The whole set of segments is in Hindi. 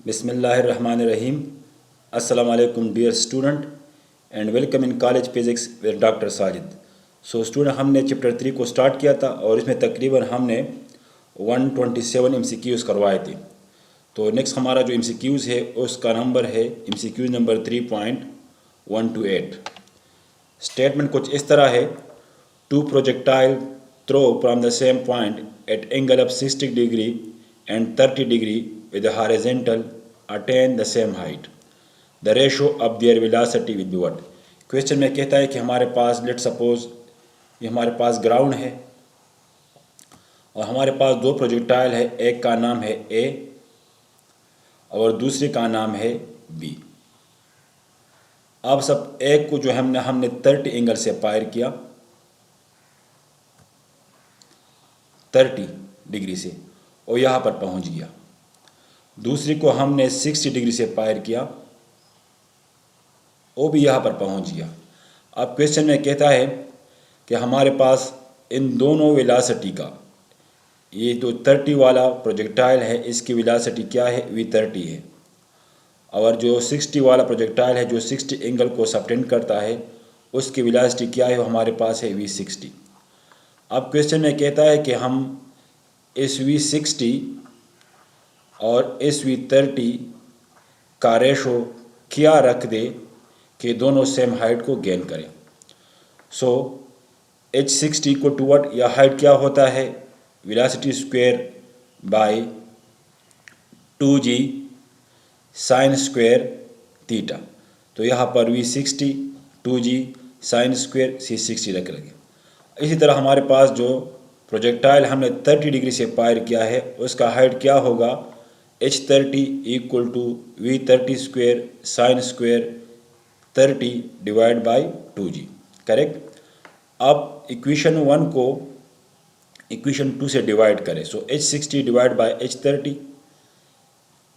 Bismillahirrahmanirrahim. Assalamu alaikum dear student and welcome in college physics with Dr. Sajid. So student हमने चैप्टर 3 को स्टार्ट किया था और इसमें तकरीबन हमने 127 MCQs करवाए थे। तो नेक्स्ट हमारा जो MCQs है उसका नंबर है MCQ नंबर 3.128। स्टेटमेंट कुछ इस तरह है, two projectile throw from the same point at angle of 60 degree and 30 degree with the horizontal attain the same height. The ratio of their velocity will be what? Question में कहता है कि हमारे पास लेट सपोज ये हमारे पास ग्राउंड है और हमारे पास दो प्रोजेक्टाइल है, एक का नाम है ए और दूसरे का नाम है बी। अब सब एक को जो हमने 30 एंगल से फायर किया 30 डिग्री से और यहाँ पर पहुँच गया। दूसरी को हमने 60 डिग्री से फायर किया, वो भी यहाँ पर पहुँच गया। अब क्वेश्चन में कहता है कि हमारे पास इन दोनों वेलोसिटी का, ये जो 30 वाला प्रोजेक्टाइल है इसकी वेलोसिटी क्या है, v30 है, और जो 60 वाला प्रोजेक्टाइल है जो 60 एंगल को सबटेंड करता है उसकी वेलोसिटी क्या है, वो हमारे पास है v60। अब क्वेश्चन में कहता है कि हम इस v60 और इस v30 का रेशो क्या रख दे कि दोनों सेम हाइट को गेन करें। सो h60 को टू व्हाट, या हाइट क्या होता है, velocity square by 2g sign square theta. तो यहाँ पर v60 2g sine square c60 रख लगे। इसी तरह हमारे पास जो प्रोजेक्टाइल हमने 30 डिग्री से फायर किया है उसका हाइट क्या होगा, h30 equal to v30 square sine square 30 divide by 2g, correct. अब इक्वेशन 1 को इक्वेशन 2 से डिवाइड करें, सो h60 divide by h30।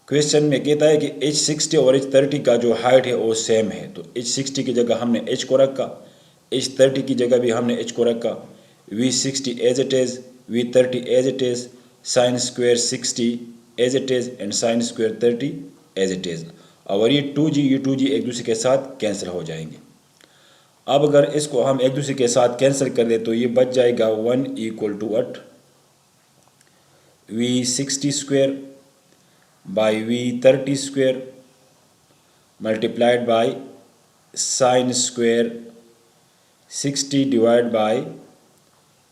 Question में कहता है कि h60 और h30 का जो हाइट है वो सेम है, तो h60 की जगह हमने h को रखा, h30 की जगह भी हमने h को रखा, v60 as it is, v30 as it is, sin square 60 as it is and sin square 30 as it is। और ये 2g एक दूसरे के साथ कैंसिल हो जाएंगे। अब अगर इसको हम एक दूसरे के साथ कैंसिल कर दें तो ये बच जाएगा 1 equal to what, v60 square by v30 square multiplied by sine square 60 divide by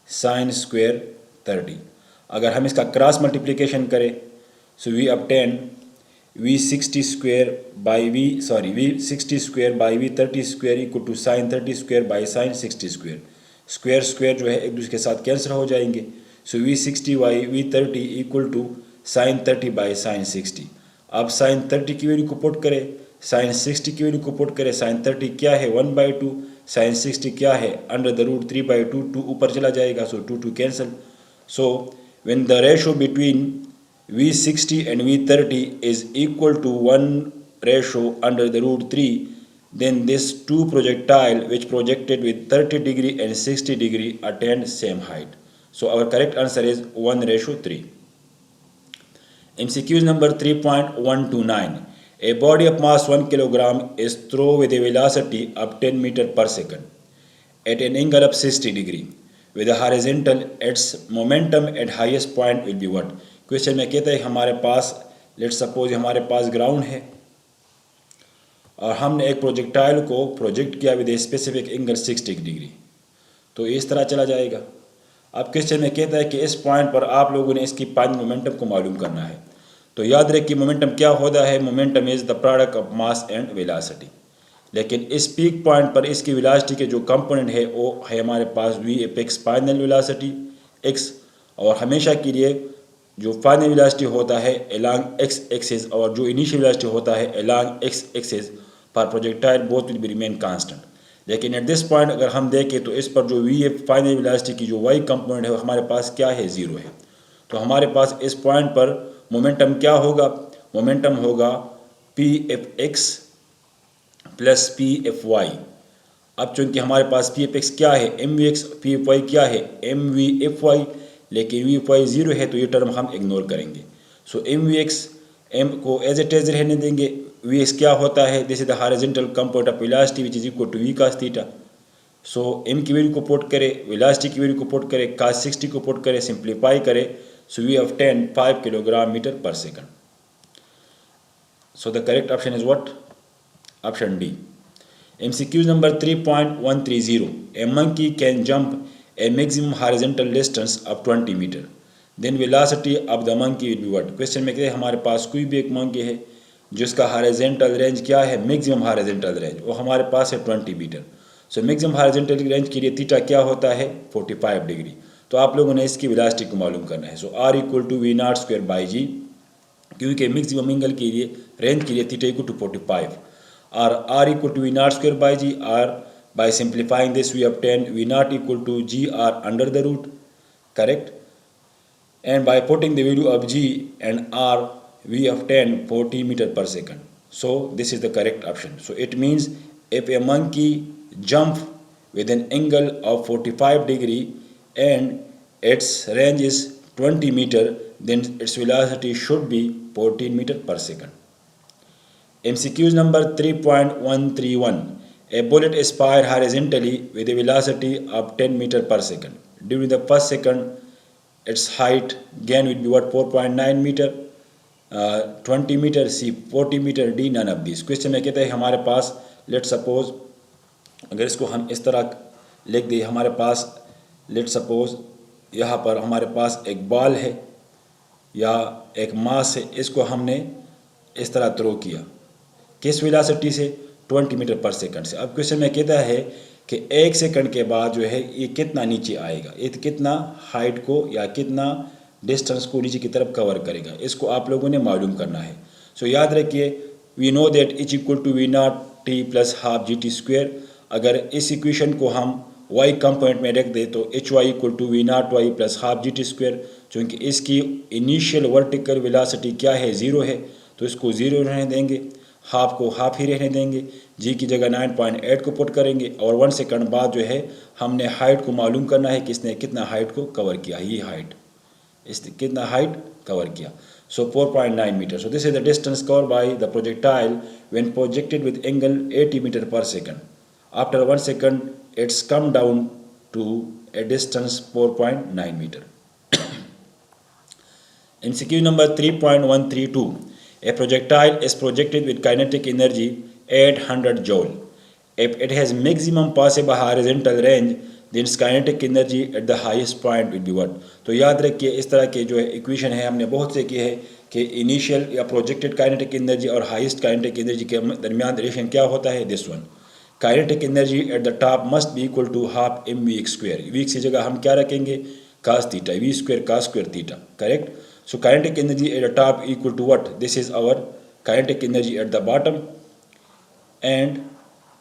sine square 30। अगर हम इसका क्रॉस मल्टीप्लिकेशन करें so we obtain v60 square by v60 square by v30 square equal to sine 30 square by sine 60 square. Square square जो है एक दूसरे के साथ कैंसिल हो जाएंगे, so v60 by v30 equal to sine 30 by sine 60। अब साइन 30 की वैल्यू को पुट करें, साइन 60 की वैल्यू को पुट करें, साइन 30 क्या है 1/2, साइन 60 क्या है अंडर द रूट 3/2, 2 ऊपर चला जाएगा, सो 2 cancel. So when the ratio between v60 and v30 is equal to 1 ratio under the root 3, then this two projectile which projected with 30 degree and 60 degree attain same height. So our correct answer is 1:3. MCQ number 3.129. A body of mass 1 kilogram is thrown with a velocity of 10 meter per second at an angle of 60 degree with a horizontal. Its momentum at highest point will be what? Question में कहता है हमारे पास लेट सपोज हमारे पास ग्राउंड है और हमने एक प्रोजेक्टाइल को प्रोजेक्ट किया with a specific angle 60 degree, तो इस तरह चला जाएगा। अब क्वेश्चन में कहता है कि इस पॉइंट पर आप लोगों ने इसकी पाथ मोमेंटम को मालूम करना है। तो याद रखें कि मोमेंटम क्या होता है, momentum is the product of mass and velocity. लेकिन इस पीक पॉइंट पर इसकी वेलोसिटी के जो कंपोनेंट है वो है हमारे पास v apex final velocity x, और हमेशा के लिए जो फाइनल वेलोसिटी होता है अलोंग x एक्सिस और जो इनिशियल वेलोसिटी होता है अलोंग x एक्सिस पर projectile both will be remain constant. लेकिन एट दिस पॉइंट अगर हम देखें तो इस पर जो v एफ फाइनल वेलोसिटी की जो y कंपोनेंट है हमारे पास क्या है, 0 है। तो हमारे पास इस पॉइंट पर मोमेंटम क्या होगा, मोमेंटम होगा P F X plus P F Y. अब चूंकि हमारे पास पी एफ एक्स क्या है M V X, P F Y क्या है एम वी एफ वाई, लेकिन वी एफ वाई 0 है तो ये टर्म हम इग्नोर करेंगे। So M V X M को एज इट इज रहने देंगे। वी एस क्या होता है, this is the horizontal component of velocity which is equal to V cos theta. So M की वैल्यू को पुट करें, वेलोसिटी की वैल्यू को पुट करें, cos 60 को पुट करें, सिंप्लीफाई करें, so we have 10 5 kilogram metre per second. So the correct option is what? Option D. MCQ number 3.130. A monkey can jump a maximum horizontal distance of 20 meter. Then velocity of the monkey will be what? Question में कहते हैं हमारे पास कोई भी एक monkey है जिसका horizontal range क्या है, maximum horizontal range, वो हमारे पास है 20 metre. So maximum horizontal range के लिए थीटा क्या होता है, 45 डिग्री। तो आप लोगों ने इसकी वेलोसिटी को मालूम करना है। So R equal to we not square by g, क्योंकि मैक्सिमम एंगल के लिए रेंज के लिए थीटा इक्वल टू 45 और R equal to we not square by G R. By simplifying this we obtain V not equal to G R under the root, correct, and by putting the value of g and r we obtain 40 meter per second. So this is the correct option. So it means if a monkey jump with an angle of 45 degree and its range is 20 meter, then its velocity should be 14 meter per second. MCQs number 3.131. A bullet is fired horizontally with a velocity of 10 meter per second. During the first second, its height gain will be what, 4.9 meter, 20 meter, C 40 meter, D none of these. Question में कहता है हमारे पास लेट सपोज, अगर इसको हम इस तरह लिख दें, हमारे पास लेट सपोज यहाँ पर हमारे पास एक बॉल है या एक मास है, इसको हमने इस तरह थ्रो किया, किस वेलोसिटी से, 20 मीटर पर सेकंड से। अब क्वेश्चन में कहता है कि 1 सेकंड के बाद जो है ये कितना नीचे आएगा, ये कितना हाइट को या कितना डिस्टेंस को नीचे की तरफ कवर करेगा, इसको आप लोगों ने मालूम करना है। सो याद रखिए, we know that is equal to we not T plus half G T square. अगर इस इक्वेशन को हम वाई कंपोनेंट में रख दे तो H Y equal to we not Y plus half G T square. चूँकि इसकी इनिशियल वर्टिकल वेलोसिटी क्या है, ज़ीरो है, तो इसको ज़ीरो रहने देंगे, हाफ को हाफ ही रहने देंगे, जी की जगह 9.8 को पुट करेंगे और 1 सेकंड बाद जो है हमने हाइट को मालूम करना है कि इसने कितना हाइट को कवर किया, ये हाइट, इसने कितना हाइट कवर किया। So 4.9 metre. So this is the distance cover by the projectile when projected with angle 80 metre per second. After 1 second it's come down to a distance 4.9 metre. MCQ number 3.132. A projectile is projected with kinetic energy 800 joule. If it has maximum possible horizontal range, then its kinetic energy at the highest point will be what? तो याद रखिए इस तरह के जो है इक्वेशन है हमने बहुत से किए हैं कि इनिशियल या प्रोजेक्टेड काइनेटिक एनर्जी और हाईएस्ट काइनेटिक एनर्जी के दरमियान रिलेशन क्या होता है, this one. Kinetic energy at the top must be equal to half M V square. वीक की जगह हम क्या रखेंगे, cos theta, V square cos square theta, correct. So kinetic energy at the top equal to what? This is our kinetic energy at the bottom and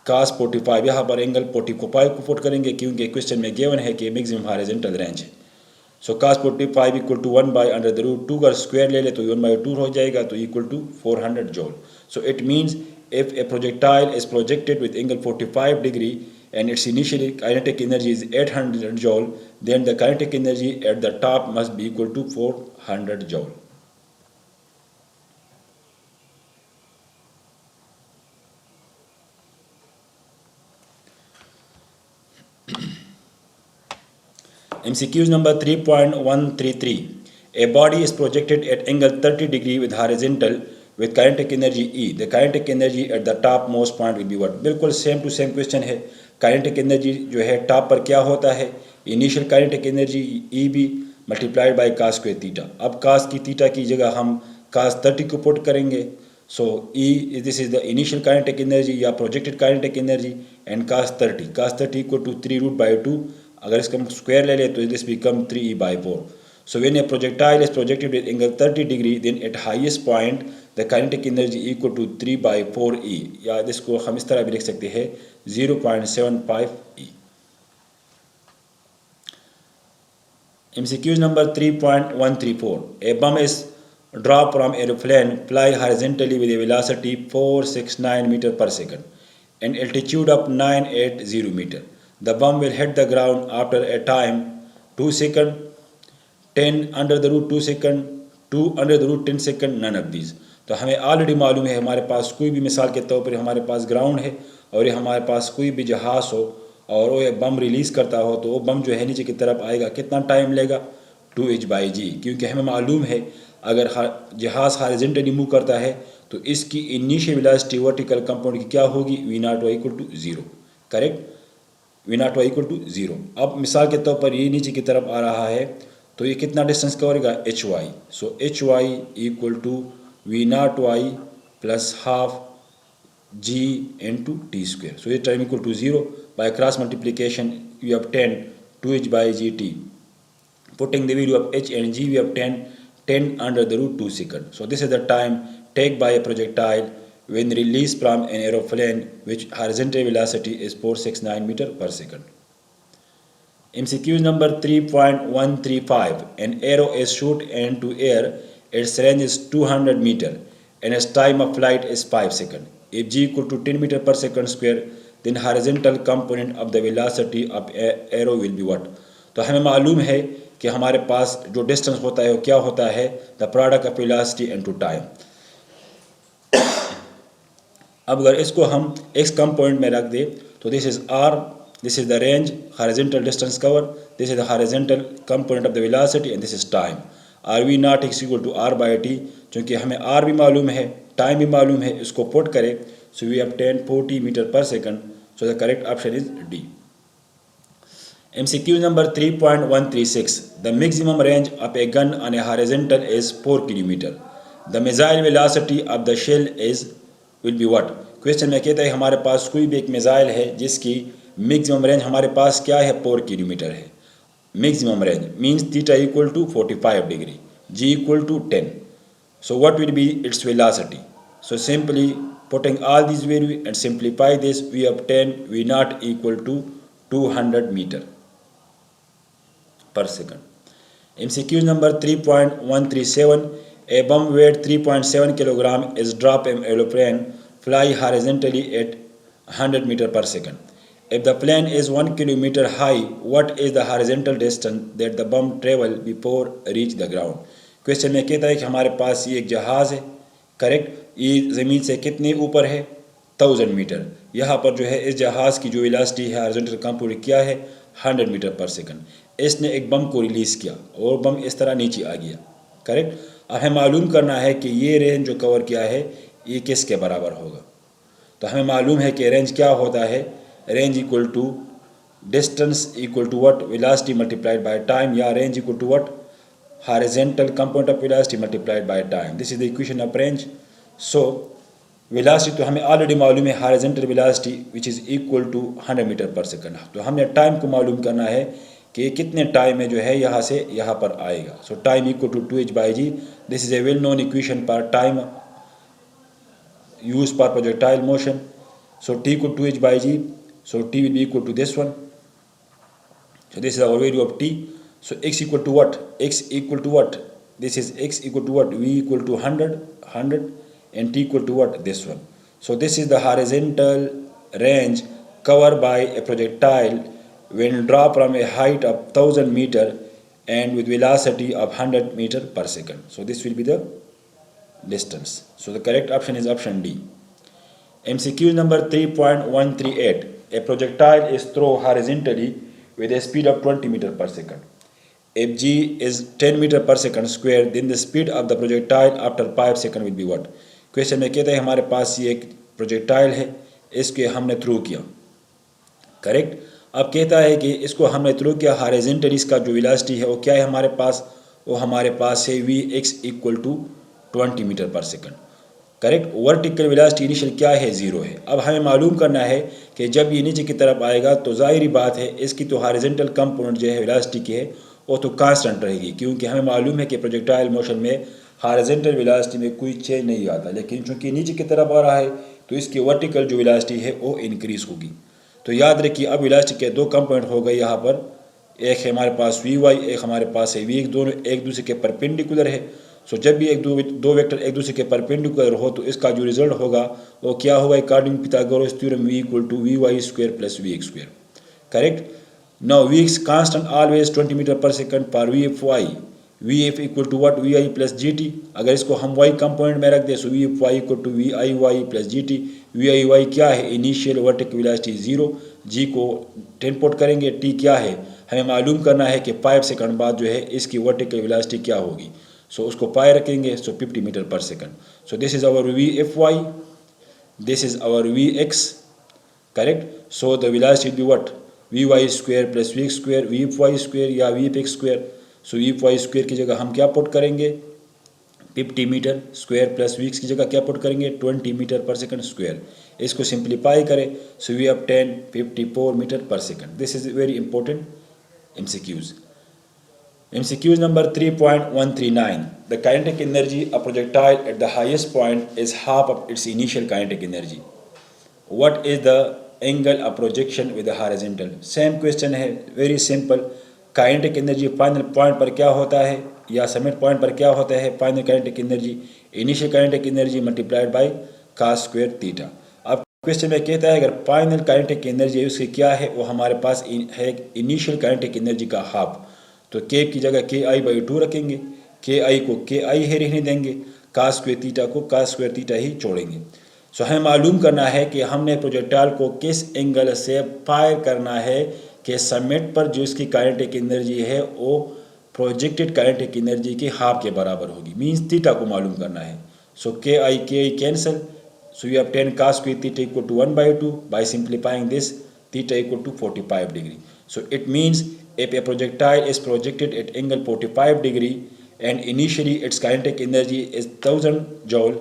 cos 45, यहाँ पर एंगल 45 को पुट करेंगे क्योंकि क्वेश्चन में गिवन है कि मैक्सिमम हॉरिजॉन्टल रेंज है। So cos 45 equal to 1 by under the root 2 का स्क्वायर ले ले तो 1/2 हो जाएगा, तो equal to 400 joule. So it means if a projectile is projected with angle 45 degree and its initial kinetic energy is 800 joule, then the kinetic energy at the top must be equal to 400 joule. MCQs number 3.133. A body is projected at angle 30 degree with horizontal with kinetic energy E. The kinetic energy at the top most point will be what? बिल्कुल सेम टू सेम क्वेश्चन है। काइनेटिक एनर्जी जो है टॉप पर क्या होता है, initial kinetic energy E B multiplied by cos square theta. अब कास की थीटा की जगह हम कास 30 को पुट करेंगे। So E this is the initial kinetic energy या projected kinetic energy and cos 30 equal to 3√/2। अगर इसका हम स्क्वायर ले लें तो this become 3e/4। So when a projectile is projected with angle 30 degree, then at highest point the kinetic energy equal to 3/4e, या इसको हम इस तरह भी लिख सकते हैं 0.75 e। MCQ number 3.134. A bomb is dropped from aeroplane fly horizontally with a velocity 469 meter per second and altitude of 980 meter. The bomb will hit the ground after a time 2 seconds, 10 under the root 2 second, 2 under the root 10 second, none of these. तो हमें ऑलरेडी मालूम है हमारे पास कोई भी, मिसाल के तौर पर हमारे पास ग्राउंड है और ये हमारे पास कोई भी जहाज़ हो और वो बम रिलीज़ करता हो, तो वो बम जो है नीचे की तरफ आएगा, कितना टाइम लेगा, 2h/g, क्योंकि हमें मालूम है अगर जहाज़ हॉरिजॉन्टली मूव करता है तो इसकी इनिशियल वेलोसिटी वर्टिकल कंपाउंड की क्या होगी, v0y=0, करेक्ट, v0y=0। अब मिसाल के तौर पर ये नीचे की तरफ आ रहा है तो ये कितना डिस्टेंस कवरेगा, hy, सो hy=v0y + ½ g × t², so ये time =0, by cross multiplication we obtain 2h/gt, putting the value of h and g we obtain 10√2 seconds. So this is the time taken by a projectile when released from an aeroplane which horizontal velocity is 469 meter per second. MCQ number 3.135. An arrow is shot into air, its range is 200 meter and its time of flight is 5 seconds. If g = 10 meter per second square, then horizontal component of the velocity of arrow will be what? तो हमें मालूम है कि हमारे पास जो डिस्टेंस होता है वो क्या होता है, the product of velocity into time. अब अगर इसको हम एक्स कंपोनेंट में रख दे तो this is R, this is the range, horizontal distance cover, this is the horizontal component of the velocity and this is time. R V not equal to R by T, चूँकि हमें आर भी मालूम है, टाइम भी मालूम है, इसको पुट करें, so we obtain 40 metre per second, so the correct option is D. MCQ number 3.136. The maximum range of a gun on a horizontal is 4 km. The missile velocity of the shell will be what? Question में कहता है हमारे पास कोई भी एक मिसाइल है जिसकी मैक्सिमम रेंज हमारे पास क्या है, 4 किलोमीटर है। Maximum range means theta = 45 degree, g = 10. So what will be its velocity? So simply putting all these value and simplify this, we obtain v0 = 200 meter per second. MCQ number 3.137. A bomb weight 3.7 kg is dropped in aeroplane fly horizontally at 100 meter per second. If the plane is 1 kilometer high, what is the horizontal distance that the bomb travel before reach the ground? Question में कहता है कि हमारे पास ये एक जहाज़ है, करेक्ट, ये ज़मीन से कितने ऊपर है, 1000 मीटर। यहाँ पर जो है इस जहाज़ की जो वेलोसिटी है हॉरिजॉन्टल कंपोनेंट क्या है, 100 मीटर पर सेकंड। इसने एक बम को रिलीज़ किया और बम इस तरह नीचे आ गया, करेक्ट। अब हमें मालूम करना है कि ये रेंज जो कवर किया है ये किसके बराबर होगा। तो हमें मालूम है कि रेंज क्या होता है, range equal to distance equal to what, velocity multiplied by time, या range equal to what, horizontal component of velocity multiplied by time. This is the equation of range. So velocity तो हमें ऑलरेडी मालूम है, horizontal velocity which is equal to 100 metre per second. तो हमने टाइम को मालूम करना है कि कितने टाइम में जो है यहाँ से यहाँ पर आएगा। So time equal to 2h/g। This is a well known equation for time use for projectile motion. So t = 2h/g, so t will be equal to this one. So this is our value of t. So x equal to what? X equal to what? This is x equal to what? V equal to 100, and t equal to what? This one. So this is the horizontal range covered by a projectile when dropped from a height of 1000 meter and with velocity of 100 meter per second. So this will be the distance. So the correct option is option D. MCQ number 3.138. A projectile is thrown horizontally with a speed of 20 meter per second. If g is 10 meter per second square, then the speed of the projectile after 5 seconds will be what? Question में कहता है हमारे पास ये एक प्रोजेक्टाइल है, इसके हमने थ्रू किया, करेक्ट। अब कहता है कि इसको हमने थ्रू किया हॉरिजॉन्टली, इसका जो वेलोसिटी है वो क्या है हमारे पास, वो हमारे पास है vx = 20 metre per second, correct. Vertical velocity initial क्या है, 0 है। अब हमें मालूम करना है कि जब ये नीचे की तरफ आएगा तो ज़ाहिरी बात है इसकी तो हॉरिजॉन्टल कंपोनेंट जो है वेलोसिटी की है वो तो कांस्टेंट रहेगी, क्योंकि हमें मालूम है कि प्रोजेक्टाइल मोशन में हॉरिजॉन्टल वेलोसिटी में कोई चेंज नहीं आता, लेकिन चूंकि नीचे की तरफ आ रहा है तो इसकी वर्टिकल जो वेलोसिटी है वो इंक्रीज़ होगी। तो याद रखिए अब वेलोसिटी के दो कंपोनेंट हो गए यहाँ पर, एक है हमारे पास vy, एक हमारे पास है v, दोनों एक दूसरे के परपेंडिकुलर है। सो जब भी दो वेक्टर एक दूसरे के परपेंडिकुलर हो तो इसका जो रिजल्ट होगा वो क्या होगा, according Pythagoras theorem v = vy² + vx², correct. Now vx constant always 20 meter per second per vfy V F equal to what V I plus G T. अगर इसको हम वाई कंपोनेंट में रख दें so V F Y equal to V I Y plus G T. V I Y क्या है, इनिशियल वर्टिकल वेलोसिटी 0, जी को 10 पुट करेंगे, टी क्या है, हमें मालूम करना है कि 5 सेकंड बाद जो है इसकी वर्टिकल वेलोसिटी क्या होगी। सो उसको पाई रखेंगे, so 50 metre per second. So this is our V F Y, this is our Vx, correct? So the velocity will be what? Vy square plus Vx square, Vfy square या Vfx square. So Vfy square की जगह हम क्या पुट करेंगे, 50 मीटर स्क्वायर प्लस Vx की जगह क्या पुट करेंगे, 20 मीटर पर सेकंड स्क्वायर। इसको सिंप्लीफाई करें, so we have 1054 metre per second. This is very important MCQs. MCQ number 3.139. The kinetic energy of projectile at the highest point is half of its initial kinetic energy. What is the angle of projection with the horizontal? Same question है, very simple. Kinetic energy final point पर क्या होता है या summit point पर क्या होता है, final kinetic energy initial kinetic energy multiplied by cos square theta. अब क्वेश्चन में कहता है अगर फाइनल काइनेटिक एनर्जी उसकी क्या है, वो हमारे पास है इनिशियल काइनेटिक एनर्जी का हाफ। तो के की जगह के आई बाई 2 रखेंगे, के आई को के आई ही रहने देंगे, कास स्क्वायर थीटा को कास स्क्वायर थीटा ही छोड़ेंगे। सो हमें मालूम करना है कि हमने प्रोजेक्टाइल को किस एंगल से फायर करना है कि समिट पर जो इसकी काइनेटिक एनर्जी है वो प्रोजेक्टेड काइनेटिक एनर्जी के हाफ के बराबर होगी, मीन्स थीटा को मालूम करना है। So K I cancel, so you have 10 cos square theta equal to 1/2. By simplifying this, theta equal to 45 degree. So it means if a projectile is projected at angle 45 degree and initially its kinetic energy is 1000 joule,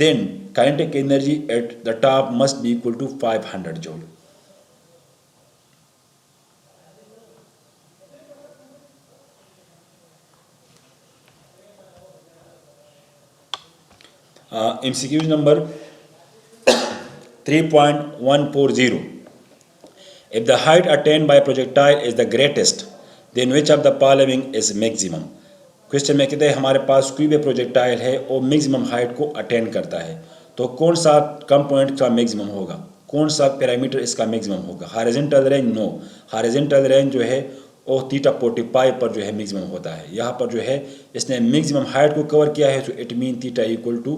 then kinetic energy at the top must be equal to 500 joule. MCQ number 3.140. If the height attained by a projectile is the greatest, then which of the following is maximum? Question में कहते हैं हमारे पास कोई भी प्रोजेक्टाइल है वो मैक्सिमम हाइट को अटेन करता है, तो कौन सा कंपोनेंट का मैक्सिमम होगा, कौन सा पैरामीटर इसका मैक्सिमम होगा। Horizontal range no, horizontal range जो है वो थीटा 45 पर जो है मैक्सिमम होता है। यहाँ पर जो है इसने मैक्सिमम हाइट को कवर किया है, तो it mean theta equal to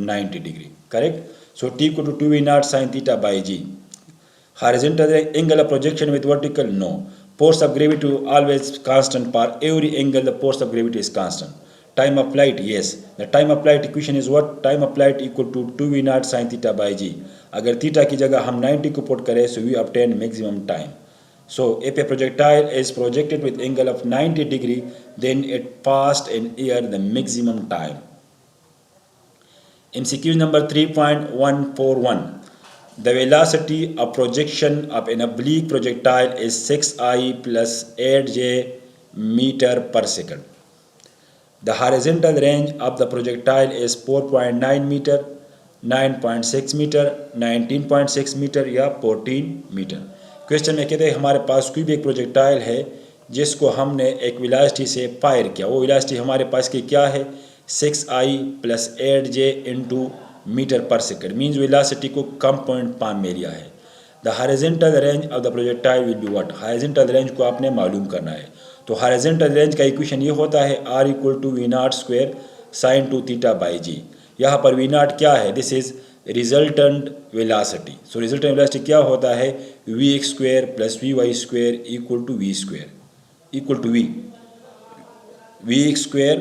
90 degree, correct. So T equal to 2V naught sin theta by G. Horizontal angle of projection with vertical, no. Force of gravity always constant for every angle, the force of gravity is constant. Time of flight, yes. The time of flight equation is what? Time of flight equal to 2V naught sin theta by G. अगर theta की जगह हम 90 को put करें, so we obtain maximum time. So if a projectile is projected with angle of 90 degree, then it passed in air the maximum time. MCQ number 3.141. The velocity of projection of an oblique projectile is 6I plus 8J meter per second. The horizontal range of the projectile is 4.9 meter, 9.6 meter, 19.6 meter या 14 मीटर। क्वेश्चन में कहते हैं हमारे पास कोई भी एक प्रोजेक्टाइल है जिसको हमने एक वेलोसिटी से फायर किया, वो वेलोसिटी हमारे पास की क्या है, 6I plus 8J into metre per second, means velocity को कम पॉइंट पाम में लिया है। The horizontal range of the projectile will be what, horizontal range को आपने मालूम करना है। तो हॉरिजॉन्टल रेंज का इक्वेशन ये होता है R equal to we not square sine 2 theta by g. यहाँ पर वी नॉट क्या है, this is resultant velocity. So resultant velocity क्या होता है, v x square plus v y square equal to v square equal to v x square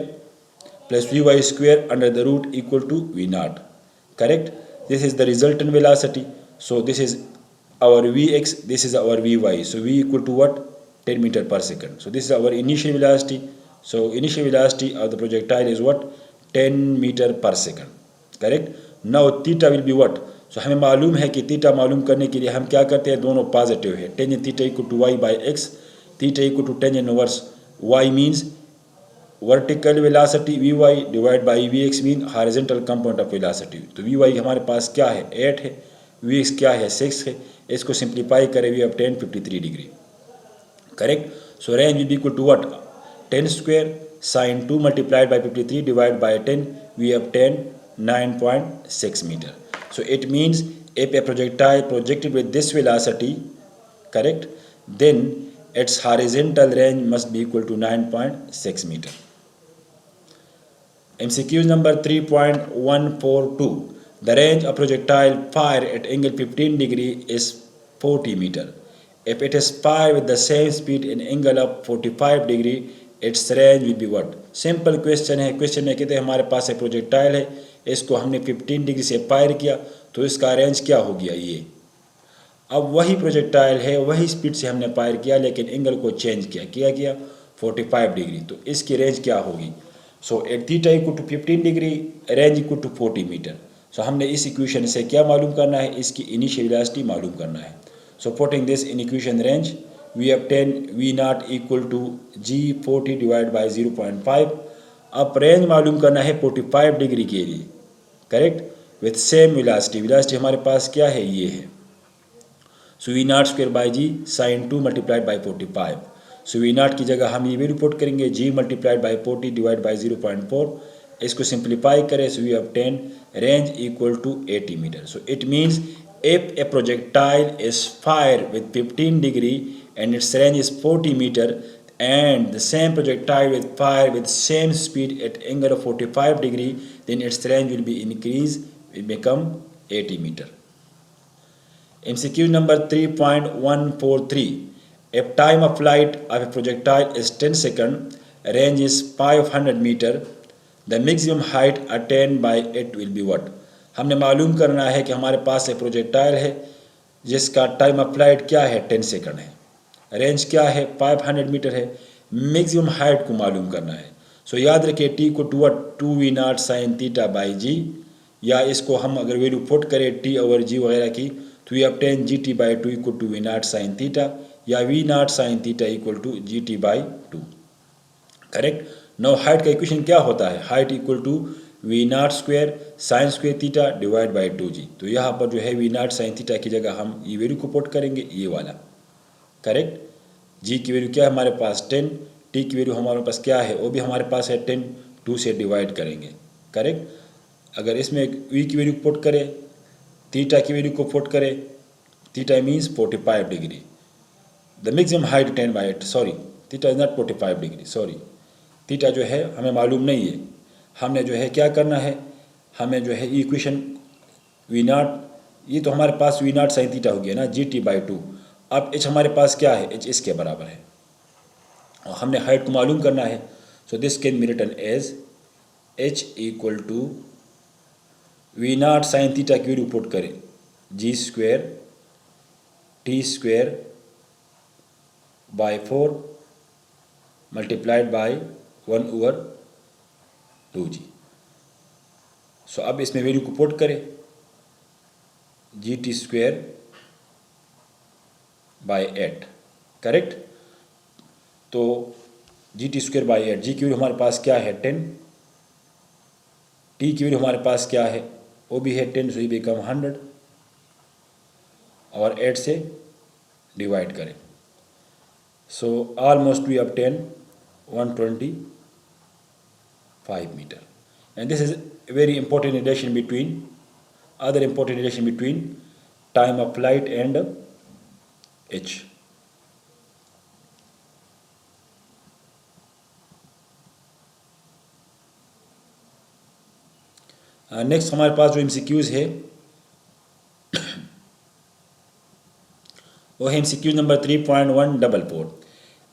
plus Vy square under the root equal to V naught, correct. This is the resultant velocity. So this is our Vx, this is our Vy. So V equal to what, 10 meter per second. So this is our initial velocity. So initial velocity of the projectile is what, 10 meter per second, correct. Now theta will be what. So हमें मालूम है कि थीटा मालूम करने के लिए हम क्या करते हैं, दोनों पॉजिटिव है, tangent theta equal to y by x, theta equal to tangent inverse y means vertical velocity Vy divide by Vx mean horizontal component of velocity. तो Vy हमारे पास क्या है, 8 है, Vx क्या है, 6 है। इसको सिंप्लीफाई करें, we obtain 53 degree, correct. So range will be equal to what, 10 square sine 2 multiplied by 53 divide by 10, we obtain 9.6 metre. So it means if a projectile projected with this velocity, correct, then its horizontal range must be equal to 9.6 meter. MCQ number 3.142. The range of projectile fire at angle 15 degree is 40 meter. If it is fired with the same speed in angle of 45 degree, its range will be what? Simple question है. क्वेश्चन में कहते हैं हमारे पास एक प्रोजेक्टाइल है, इसको हमने 15 डिग्री से फायर किया तो इसका रेंज क्या हो गया ये. अब वही प्रोजेक्टाइल है, वही स्पीड से हमने फायर किया लेकिन एंगल को चेंज किया 45 डिग्री, तो इसकी रेंज क्या होगी. So at theta equal to 15 degree, range equal to 40 metre. So हमने इस इक्वेशन से क्या मालूम करना है, इसकी इनिशियल वेलोसिटी मालूम करना है. So putting this in equation range we obtain v naught equal to g40 divide by 0.5. अब रेंज मालूम करना है 45 डिग्री के लिए, correct, with same velocity. Velocity हमारे पास क्या है, ये है. So we not square by G sine 2 multiplied by 45. So we naught की जगह हम ये भी रिपोर्ट करेंगे g multiplied by 40 divide by 0.4. इसको सिंप्लीफाई करें, so we obtain range equal to 80 metre. So it means if a projectile is fired with 15 degree and its range is 40 meter and the same projectile will fire with same speed at angle of 45 degree, then its range will be increased, will become 80 meter. MCQ number 3.143. If time of flight of a projectile is 10 seconds, range is 500 meter, the maximum height attained by it will be what? हमने मालूम करना है कि हमारे पास एक प्रोजेक्टाइल है जिसका टाइम ऑफ फ्लाइट क्या है, 10 सेकंड है, रेंज क्या है, 500 मीटर है, मैक्सिमम हाइट को मालूम करना है. सो याद रखिए टी को to 2v0 sine theta by g, या इसको हम अगर वैल्यू पुट करें टी ओवर जी वगैरह की तो we obtain gt by 2 equal to v0 sine theta, या v0 sine theta equal to gt by 2, correct. No height का इक्वेशन क्या होता है, height equal to v0 square sine square theta divide by 2g. तो यहाँ पर जो है v0 साइन थीटा की जगह हम ये वैल्यू को पुट करेंगे, ये वाला, करेक्ट. g की वैल्यू क्या है हमारे पास 10, t की वैल्यू हमारे पास क्या है, वो भी हमारे पास है 10, 2 से डिवाइड करेंगे, करेक्ट. अगर इसमें v की वैल्यू पुट करें, थीटा की वैल्यू को पुट करें, theta means 45 degree, the maximum height 10 by 8, sorry theta is not 45 degree, sorry theta जो है हमें मालूम नहीं है. हमने जो है क्या करना है, हमें जो है इक्वेशन वी नॉट, ये तो हमारे पास वी नॉट साइन थीटा हो गया ना जी टी बाई 2. अब एच हमारे पास क्या है, एच इसके बराबर है और हमने हाइट को मालूम करना है. So this can be written as H equal to we not sine theta की वैल्यू पुट करें जी square T square by 4 multiplied by 1 over 2g. सो अब इसमें वैल्यू को पुट करें G T square by 8, correct. तो जी टी स्क्वायर बाई 8, जी की वैल्यू हमारे पास क्या है 10, टी की वैल्यू हमारे पास क्या है वो भी है 10, सो ये बिकम 100 और 8 से डिवाइड करें. So almost we obtain 125 meter. And this is a very important relation between, other important relation between time of flight and h. Next हमारे पास जो MCQs है वो है MCQ number 3.144.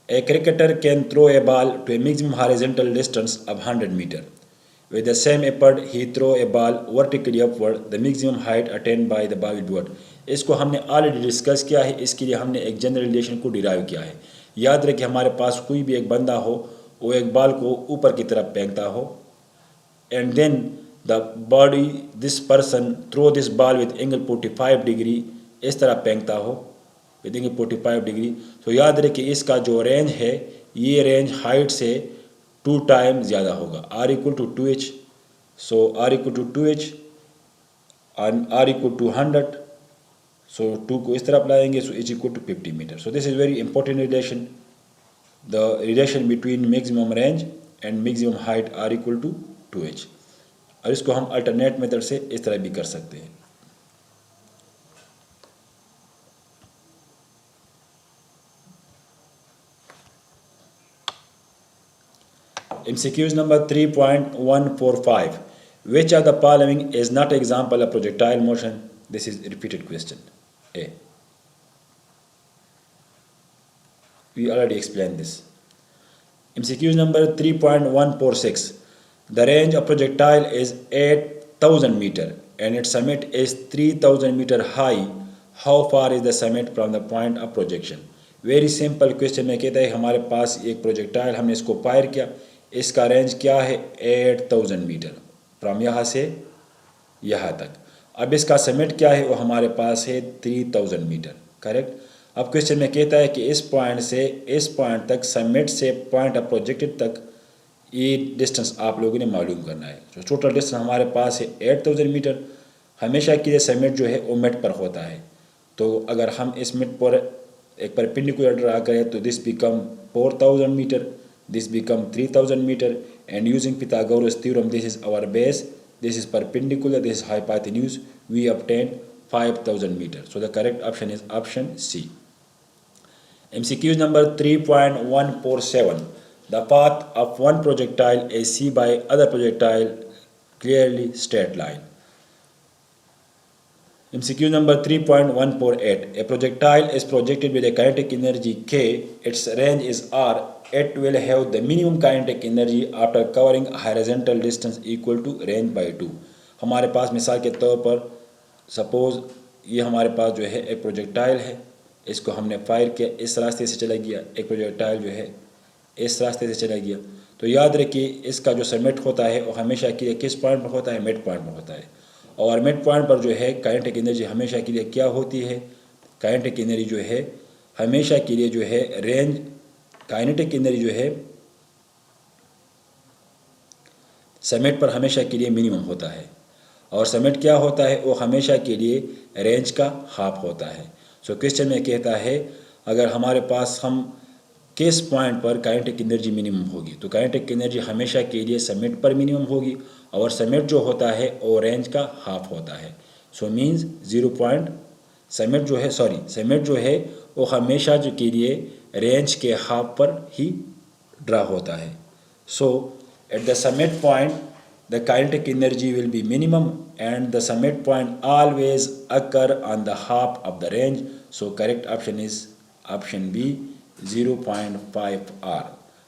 A cricketer can throw a ball to a maximum horizontal distance of 100 meter. With the same effort he throw a ball vertically upward, the maximum height attained by the ball will be what? इसको हमने ऑलरेडी डिस्कस किया है, इसके लिए हमने एक जनरल रिलेशन को डिराइव किया है. याद रखिए हमारे पास कोई भी एक बंदा हो, वो एक बॉल को ऊपर की तरफ फेंकता हो and then the body this person throw this ball with angle 45 degree, इस तरह फेंकता हो विद एंगल 45 डिग्री. तो याद रखिए इसका जो रेंज है ये रेंज हाइट से 2 टाइम ज़्यादा होगा, r इक्वल टू 2h. सो r equal to 2h and r equal to 100. So 2 को इस तरफ लाएंगे, so h equal to 50 metre. So this is very important relation, the relation between maximum range and maximum height r equal to 2h. और इसको हम अल्टरनेट मेथड से इस तरह भी कर सकते हैं. MCQs number 3.145. Which of the following is not example of projectile motion? This is a repeated question. A. We already explained this. MCQs number 3.146. The range of projectile is 8,000 meter and its summit is 3,000 meter high. How far is the summit from the point of projection? Very simple question में कहता है हमारे पास एक प्रोजेक्टाइल हमने इसको फायर किया, इसका रेंज क्या है 8,000 मीटर फ्रॉम यहाँ से यहाँ तक। अब इसका समिट क्या है वो हमारे पास है 3,000 मीटर। करेक्ट। अब क्वेश्चन में कहता है कि इस पॉइंट से इस पॉइंट तक समिट से पॉइंट ऑफ प्रोजेक्टेड तक ये डिस्टेंस आप लोगों ने मालूम करना है। तो टोटल डिस्टेंस हमारे पास है 8,000 मीटर। हमेशा के लिए समिट जो है वो मिड पर होता है, तो अगर हम इस मिड पर एक परपेंडिकुलर ड्रा करें तो this become 4,000 metre, this become 3,000 metre and using Pythagoras theorem this is our base, this is perpendicular, this is hypotenuse, we obtain 5,000 meter. So the correct option is option C. MCQ number 3.147. The path of one projectile is seen by other projectile clearly straight line. MCQ number 3.148. A projectile is projected with a kinetic energy K. Its range is R. It will have the minimum kinetic energy after covering a horizontal distance equal to range by 2. हमारे पास मिसाल के तौर पर सपोज ये हमारे पास जो है एक प्रोजेक्टाइल है, इसको हमने फायर किया, इस रास्ते से चला गया। एक प्रोजेक्टाइल जो है इस रास्ते से चला गया, तो याद रखिए इसका जो समिट होता है वो हमेशा के लिए किस पॉइंट पर होता है? मिड पॉइंट पर होता है। और मिड पॉइंट पर जो है काइनेटिक एनर्जी हमेशा के लिए क्या होती है? काइनेटिक एनर्जी जो है हमेशा के लिए जो है रेंज, काइनेटिक एनर्जी जो है समिट पर हमेशा के लिए मिनिमम होता है, और समिट क्या होता है? वो हमेशा के लिए रेंज का हाफ होता है। सो क्वेश्चन में कहता है अगर हमारे पास हम किस पॉइंट पर काइनेटिक एनर्जी मिनिमम होगी, तो काइनेटिक एनर्जी हमेशा के लिए समिट पर मिनिमम होगी, और समिट जो होता है वो रेंज का हाफ होता है। सो मीन्स 0 पॉइंट समिट जो है समिट जो है वो हमेशा जो के लिए रेंज के हाफ पर ही ड्रा होता है। So at the summit point the kinetic energy will be minimum and the summit point always occur on the half of the range. So correct option is option B 0.5 R.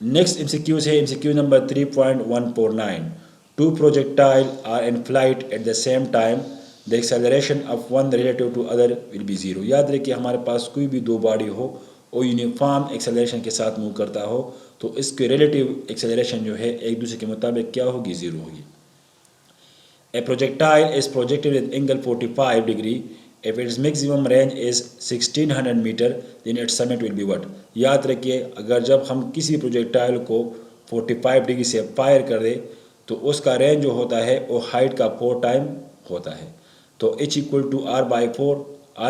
Next MCQs है MCQ number 3.149. Two projectiles are in flight at the same time. The acceleration of one relative to other will be 0. याद रखिए हमारे पास कोई भी दो बॉडी हो और यूनिफॉर्म एक्सेलरेशन के साथ मूव करता हो तो इसके रिलेटिव एक्सेलरेशन जो है एक दूसरे के मुताबिक क्या होगी? 0 होगी. A projectile is projected with angle 45 degree. If its maximum range is 1600 meter, then its summit will be what? याद रखिए अगर जब हम किसी प्रोजेक्टाइल को 45 डिग्री से फायर कर दे तो उसका रेंज जो होता है वो हाइट का 4 टाइम होता है। तो h equal to r by 4,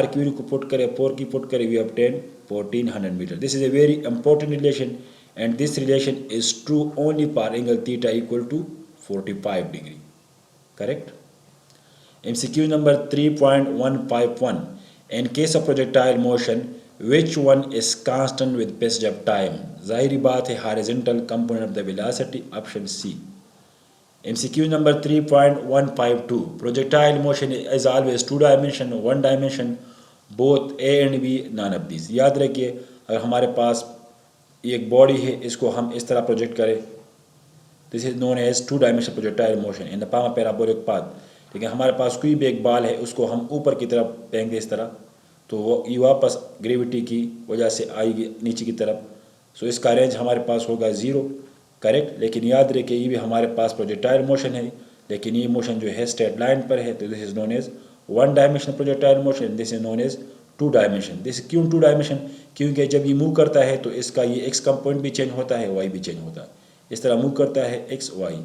r की वैल्यू को पुट करें, 4 की पुट करें, we obtain 1400 metre. This is a very important relation and this relation is true only for angle theta equal to 45 degree. Correct. MCQ number 3.151. In case of projectile motion, which one is constant with passage of time? ज़ाहिरी बात है horizontal component of the velocity, option C. MCQ number 3.152. Projectile motion is always 2 dimension, 1 dimension, both A and B, none of these. याद रखिए अगर हमारे पास एक बॉडी है इसको हम इस तरह प्रोजेक्ट करें, this is known as 2 dimensional projectile motion in the form of parabolic path. लेकिन हमारे पास कोई भी एक बाल है उसको हम ऊपर की तरफ फेंक दें इस तरह, तो वो ये वापस ग्रेविटी की वजह से आएगी नीचे की तरफ. सो इसका रेंज हमारे पास होगा 0. करेक्ट. लेकिन याद रखिए ये भी हमारे पास प्रोजेक्टाइल मोशन है, लेकिन ये मोशन जो है स्ट्रेट लाइन पर है, तो this is known as 1 dimensional projectile motion, this is known as 2 dimension. This क्यों 2 डायमेंशन? क्योंकि जब ये मूव करता है तो इसका ये एक्स कंपोनेंट भी चेंज होता है, वाई भी चेंज होता है. इस तरह मूव करता है एक्स वाई,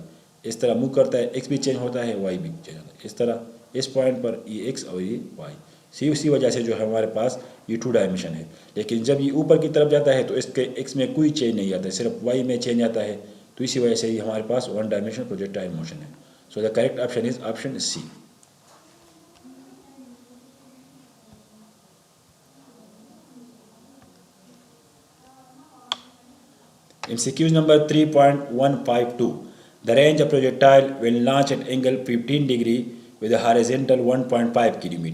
इस तरह मूव करता है एक्स भी चेंज होता है, वाई भी चेंज होता है, इस तरह इस पॉइंट पर ये एक्स और ये वाई। इसी वजह से जो है हमारे पास ये 2 डायमेंशन है। लेकिन जब ये ऊपर की तरफ जाता है तो इसके एक्स में कोई चेंज नहीं आता है, सिर्फ वाई में चेंज आता है। तो इसी वजह से ये हमारे पास 1 डायमेंशनल प्रोजेक्टाइल मोशन है। So the correct option is option C. MCQ number 3.152. The range of projectile will launch at angle 15 degree with a horizontal 1.5 km.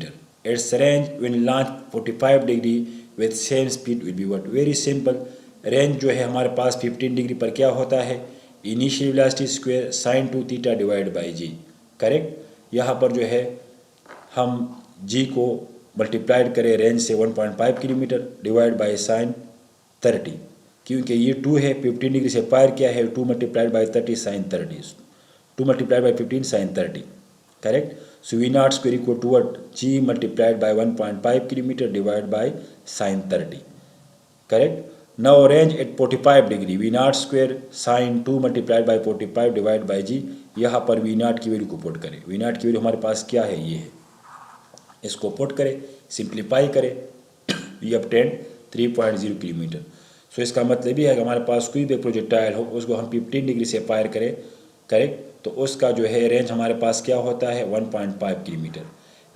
Its range will launch 45 degree with same speed will be what? Very simple. Range जो है हमारे पास 15 डिग्री पर क्या होता है? Initial velocity square sine 2 theta divide by G. Correct. यहाँ पर जो है हम जी को मल्टीप्लाइड करें रेंज से 1.5 किलोमीटर डिवाइड बाई साइन 30, क्योंकि ये 2 है, 15 डिग्री से फायर किया है, 2 multiplied by 30 sine 30, 2 multiplied by 15 sine 30। Correct. So we not square equal to what? G multiplied by 1.5 kilometre divide by sine 30। Correct. Now range at 45 degree, v not square sine 2 multiplied by 45 divide by g. यहाँ पर वी नॉट की वैल्यू को पुट करें। वी नॉट की वैल्यू हमारे पास क्या है? ये है। इसको पुट करें, सिंप्लीफाई करें, वी ऑब्टेन 3.0 किलोमीटर। सो इसका मतलब ये है कि हमारे पास कोई भी प्रोजेक्टाइल हो उसको हम 15 डिग्री से फायर करें, करेक्ट, तो उसका जो है रेंज हमारे पास क्या होता है? 1.5 किलोमीटर।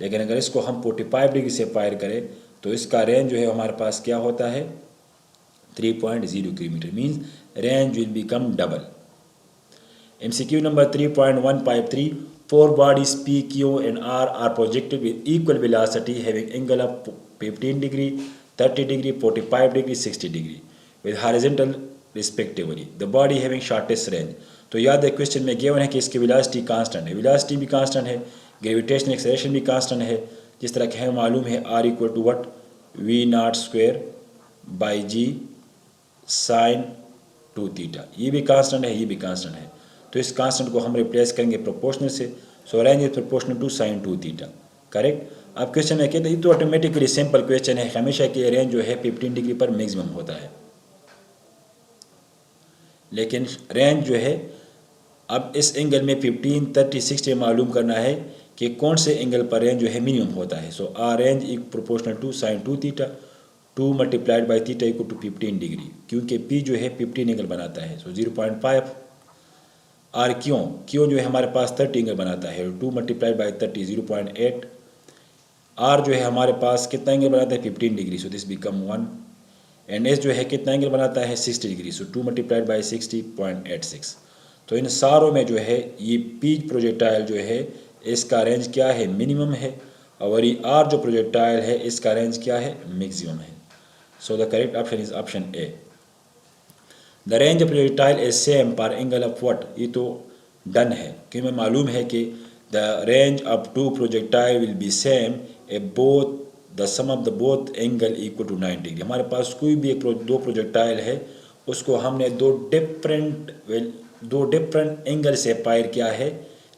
लेकिन अगर इसको हम 45 डिग्री से फायर करें तो इसका रेंज जो है हमारे पास क्या होता है? 3.0 kilometre. Means range will become double. MCQ number 3.153. Four bodies P, Q and R are projected with equal velocity having angle of 15 degree, 30 degree, 45 degree, 60 degree with horizontal respectively. The body having shortest range. तो याद है क्वेश्चन में गिवन है कि इसकी वेलोसिटी कांस्टेंट है, वेलोसिटी भी कांस्टेंट है, ग्रेविटेशनल एक्सेलरेशन भी कांस्टेंट है। जिस तरह के हमें मालूम है R equal to what? V not square by G sine 2 theta. ये भी कांस्टेंट है, ये भी कांस्टेंट है। तो इस कांस्टेंट को हम रिप्लेस करेंगे प्रोपोर्शनल से। So range is proportional to sine 2 theta. Correct. अब क्वेश्चन में कहते हैं ये तो ऑटोमेटिकली सिंपल क्वेश्चन है, हमेशा कि रेंज जो है 15 डिग्री पर मैक्सिमम होता है। लेकिन रेंज जो है अब इस एंगल में 15, 30, 60 मालूम करना है कि कौन से एंगल पर रेंज जो है मिनिमम होता है। So R range is proportional to sine 2 theta, 2 multiplied by theta equal to 15 degree, क्योंकि पी जो है 15 एंगल बनाता है। सो 0.5 आर क्यों जो है हमारे पास 30 एंगल बनाता है, 2 मल्टीप्लाइड बाई 30 0.8। आर जो है हमारे पास कितना एंगल बनाता है? 15 degree, so this become 1। And S जो है कितना एंगल बनाता है? 60 डिग्री, सो 2 मल्टीप्लाइड बाई 60.86। तो इन सारों में जो है ये पी प्रोजेक्टाइल जो है इसका रेंज क्या है? मिनिमम है। और ये आर जो प्रोजेक्टाइल है इसका रेंज क्या है? मैक्सिमम है। So the correct option is option A. The range of projectile is same पर एंगल ऑफ व्हाट? ये तो डन है कि हमें मालूम है कि the range of 2 projectile will be same a both the sum of the both angle equal to 90 degree. हमारे पास कोई भी एक दो प्रोजेक्टाइल है उसको हमने दो डिफरेंट एंगल से फायर किया है,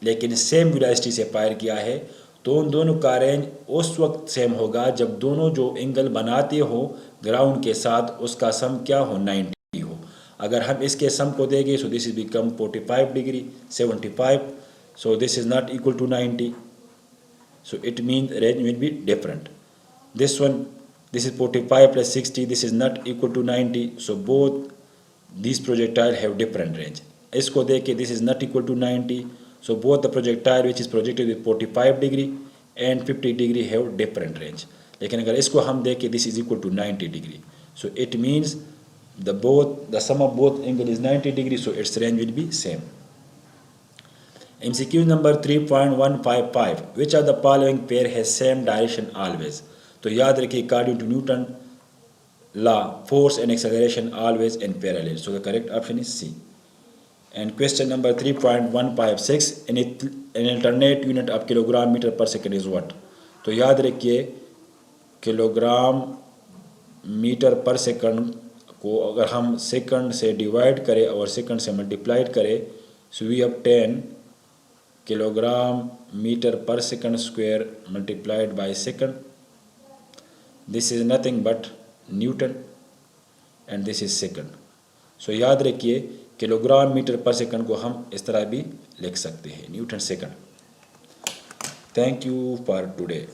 लेकिन सेम वेलोसिटी से फायर किया है, तो उन दोनों का रेंज उस वक्त सेम होगा जब दोनों जो एंगल बनाते हो ग्राउंड के साथ उसका सम क्या हो? 90 हो। अगर हम इसके सम को देंगे so this is become 45 degree 75, so this is not equal to 90, so it mean range will be different. This one, this is 45 plus 60, this is not equal to 90, so both these projectile have different range. इसको देख के this is not equal to 90, so both the projectile which is projected with 45 degree and 50 degree have different range. लेकिन अगर इसको हम देख के this is equal to 90 degree, so it means the sum of both angle is 90 degree, so its range will be same. MCQ number 3.155. Which of the following pair has same direction always? तो याद रखिए according to Newton law force and acceleration always in parallel, so the correct option is C. And question number 3.156. An alternate unit of kilogram metre per second is what? तो याद रखिए किलोग्राम मीटर पर सेकंड को अगर हम सेकंड से डिवाइड करें और सेकंड से मल्टीप्लाइड करें, so we obtain kilogram metre per second square multiplied by second. This is nothing but Newton and this is second. So याद रखिए किलोग्राम मीटर पर सेकंड को हम इस तरह भी लिख सकते हैं, Newton second. Thank you for today.